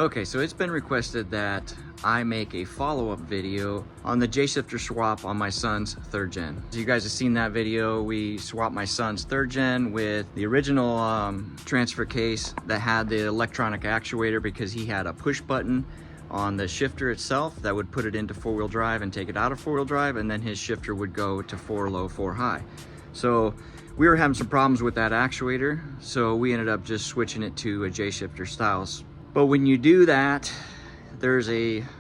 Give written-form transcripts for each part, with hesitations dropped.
Okay, so it's been requested that I make a follow-up video on the J-shifter swap on my son's 3rd gen. So you guys have seen that video. We swapped my son's 3rd gen with the original transfer case that had the electronic actuator because he had a push button on the shifter itself that would put it into 4-wheel drive and take it out of 4-wheel drive, and then his shifter would go to 4 low, 4 high. So we were having some problems with that actuator, so we ended up just switching it to a J-shifter styles. But when you do that, there's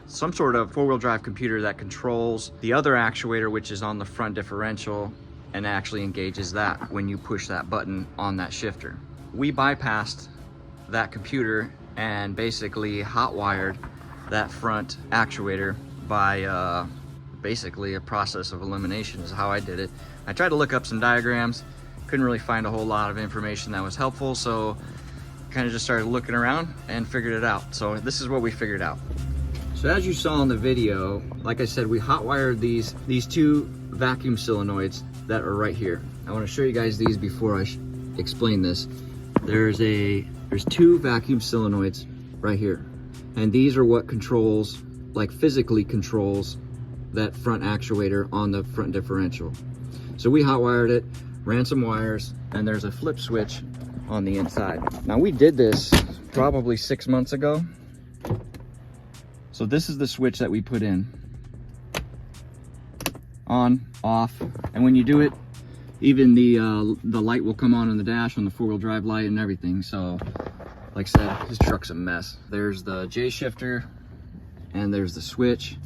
some sort of 4-wheel drive computer that controls the other actuator, which is on the front differential, and actually engages that when you push that button on that shifter. We bypassed that computer and basically hot wired that front actuator by basically a process of elimination is how I did it. I tried to look up some diagrams, couldn't really find a whole lot of information that was helpful, so kind of just started looking around and figured it out. So this is what we figured out. So as you saw in the video, like I said, we hot wired these 2 vacuum solenoids that are right here. I want to show you guys these before I explain this. There's 2 vacuum solenoids right here, and these are what controls, like physically controls, that front actuator on the front differential. So we hot wired it, ran some wires, and there's a flip switch on the inside. Now we did this probably 6 months ago. So this is the switch that we put in. On, off, and when you do it, even the light will come on in the dash on the 4-wheel drive light and everything. So like I said, this truck's a mess. There's the J shifter and there's the switch.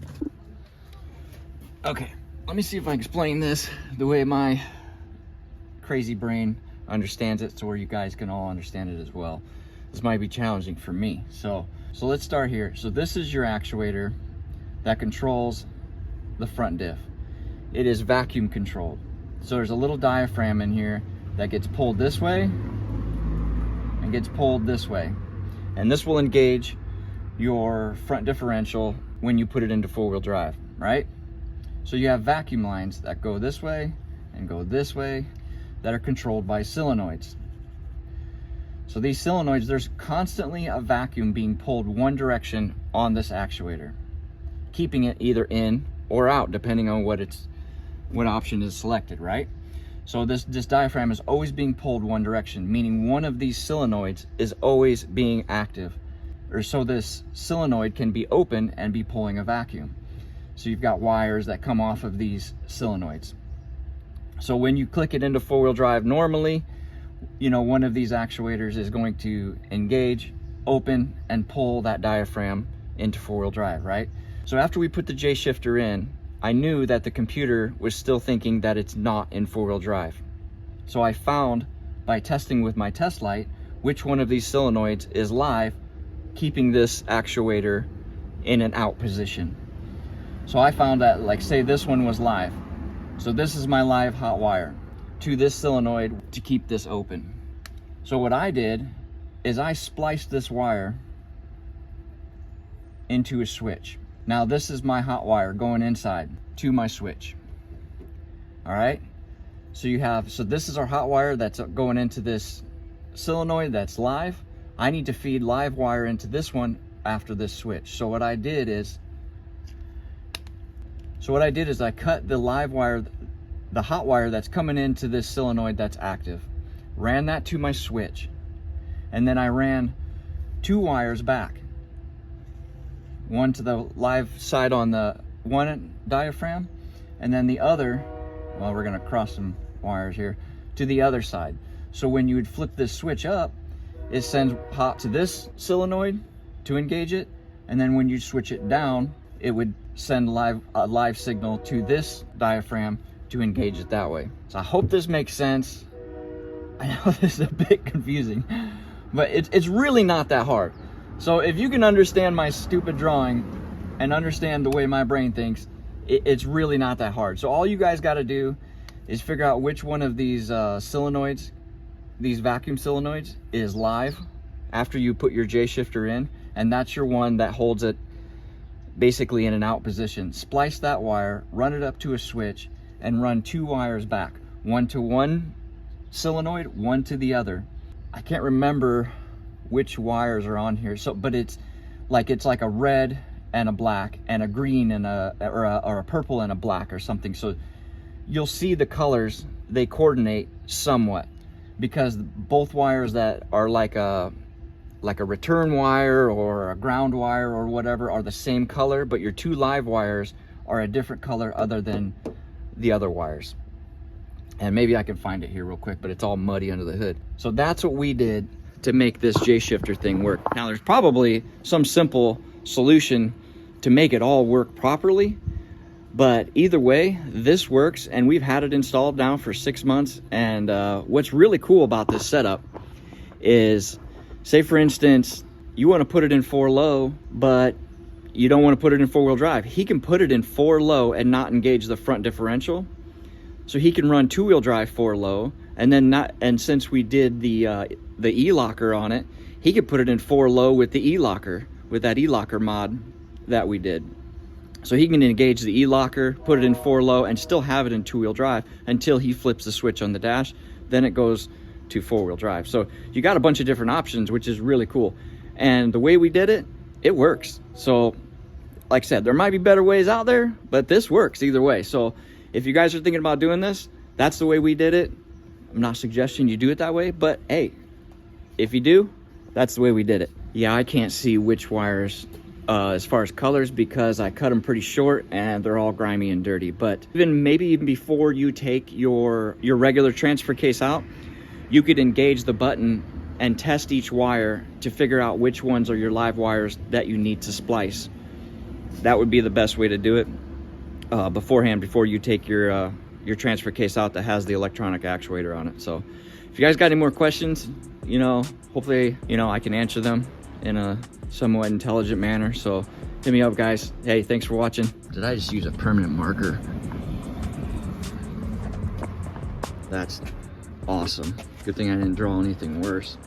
Okay, let me see if I can explain this the way my crazy brain understands it, so where you guys can all understand it as well. This might be challenging for me. So let's start here. So this is your actuator that controls the front diff. It is vacuum controlled. So there's a little diaphragm in here that gets pulled this way and gets pulled this way. And this will engage your front differential when you put it into 4-wheel drive, right? So you have vacuum lines that go this way and go this way that are controlled by solenoids. So these solenoids, there's constantly a vacuum being pulled one direction on this actuator, keeping it either in or out depending on what option is selected, right? So this diaphragm is always being pulled one direction, meaning one of these solenoids is always being active, or so this solenoid can be open and be pulling a vacuum. So you've got wires that come off of these solenoids. So when you click it into 4-wheel drive, normally, you know, one of these actuators is going to engage, open, and pull that diaphragm into 4-wheel drive, right? So after we put the J shifter in, I knew that the computer was still thinking that it's not in 4-wheel drive. So I found, by testing with my test light, which one of these solenoids is live, keeping this actuator in an out position. So I found that, like, say this one was live. So this is my live hot wire to this solenoid to keep this open. So what I did is I spliced this wire into a switch. Now this is my hot wire going inside to my switch. All right, so this is our hot wire that's going into this solenoid that's live. I need to feed live wire into this one after this switch. So what I did is I cut the live wire, the hot wire that's coming into this solenoid that's active, ran that to my switch, and then I ran 2 wires back. One to the live side on the one diaphragm, and then the other, well, we're gonna cross some wires here, to the other side. So when you would flip this switch up, it sends hot to this solenoid to engage it, and then when you switch it down, it would send a live signal to this diaphragm to engage it that way. So I hope this makes sense. I know this is a bit confusing, but it's really not that hard. So if you can understand my stupid drawing and understand the way my brain thinks, it's really not that hard. So all you guys got to do is figure out which one of these solenoids, these vacuum solenoids, is live after you put your J shifter in, and that's your one that holds it basically in an out position. Splice that wire, run it up to a switch, and run 2 wires back, one to one solenoid, one to the other. I can't remember which wires are on here, but it's like it's like a red and a black and a green and or a purple and a black or something. So you'll see the colors, they coordinate somewhat, because both wires that are like a return wire or a ground wire or whatever are the same color, but your two live wires are a different color other than the other wires. And maybe I can find it here real quick, but it's all muddy under the hood. So that's what we did to make this J-shifter thing work. Now there's probably some simple solution to make it all work properly, but either way, this works, and we've had it installed now for 6 months. And what's really cool about this setup is, say for instance, you want to put it in 4-low, but you don't want to put it in 4-wheel drive. He can put it in 4-low and not engage the front differential. So he can run 2-wheel drive 4-low, and then not. And since we did the E-locker on it, he could put it in 4-low with the E-locker, with that E-locker mod that we did. So he can engage the E-locker, put it in 4-low, and still have it in 2-wheel drive until he flips the switch on the dash. Then it goes to 4-wheel drive. So you got a bunch of different options, which is really cool. And the way we did it, it works. So like I said, there might be better ways out there, but this works either way. So if you guys are thinking about doing this, that's the way we did it. I'm not suggesting you do it that way, but hey, if you do, that's the way we did it. Yeah, I can't see which wires as far as colors, because I cut them pretty short and they're all grimy and dirty. But maybe even before you take your regular transfer case out, you could engage the button and test each wire to figure out which ones are your live wires that you need to splice. That would be the best way to do it beforehand, before you take your transfer case out that has the electronic actuator on it. So if you guys got any more questions, hopefully, I can answer them in a somewhat intelligent manner. So hit me up, guys. Hey, thanks for watching. Did I just use a permanent marker? That's awesome. Good thing I didn't draw anything worse.